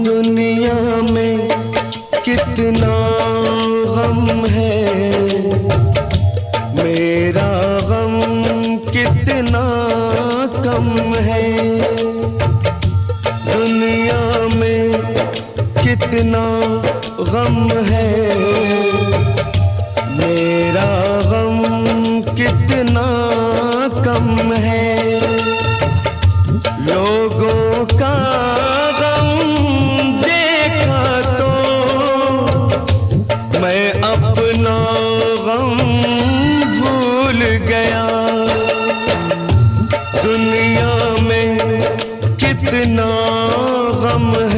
दुनिया में कितना गम है, मेरा गम कितना कम है। दुनिया में कितना गम है, मेरा गम कितना कम है। लोगों का मैं अपना गम भूल गया। दुनिया में कितना गम है,